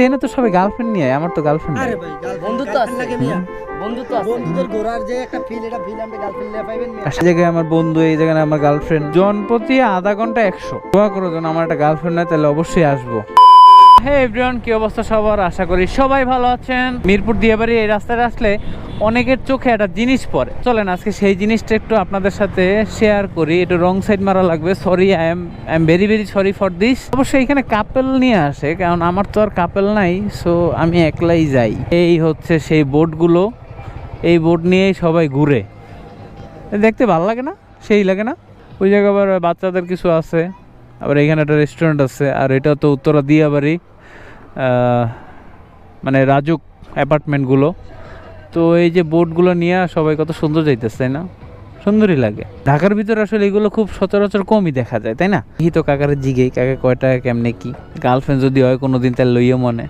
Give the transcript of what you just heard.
এনে তো সবাই গার্লফ্রেন্ড নিয়ে, আমার তো গার্লফ্রেন্ড নাই। আরে ভাই বন্ধুত্ব আছে লাগে মিয়া, বন্ধুত্ব আছে, বন্ধুদের ঘোরার যে একটা ফিল, এটা ফিল আমরা গার্লফ্রেন্ড নিয়ে পাইবেন মিয়া। এই জায়গায় আমার বন্ধু, এই জায়গায় আমার গার্লফ্রেন্ড, জন প্রতি আধা ঘন্টা 100 দোয়া করো যেন আমার একটা গার্লফ্রেন্ড হয়, তাহলে অবশ্যই আসবো। হ্যাঁ এভরিওয়ান, কি অবস্থা সবার? আশা করি সবাই ভালো আছেন। মিরপুর দিয়াবাড়ি এই রাস্তাটা আসলে অনেকের চোখে একটা জিনিস পড়ে, চলেন আজকে সেই জিনিসটা একটু আপনাদের সাথে শেয়ার করি। একটু রং সাইড মারা লাগবে, sorry, I am very very sorry for this. অবশ্যই এখানে কাপেল নিয়ে আসে, কারণ আমার তো আর কাপেল নাই, সো আমি একলাই যাই। এই হচ্ছে সেই বোটগুলো, এই বোট নিয়েই সবাই ঘুরে, দেখতে ভালো লাগে না? সেই লাগে না? ওই জায়গায় আবার বাচ্চাদের কিছু আছে, আবার এখানে একটা রেস্টুরেন্ট আছে, আর এটা তো উত্তরা দিয়াবাড়ি, মানে রাজুক অ্যাপার্টমেন্টগুলো। তো এই যে বোটগুলো নিয়ে সবাই কত সুন্দর যাইতেছে, তাই না? সুন্দরই লাগে। ঢাকার ভিতরে আসলে এগুলো খুব সচরাচর কমই দেখা যায়, তাই না? এই তো কাকারে জিগেই, কাকা কয় টাকা কেমনে কি, গার্লফ্রেন্ড যদি হয় কোনোদিন তাহলে লইও মনে।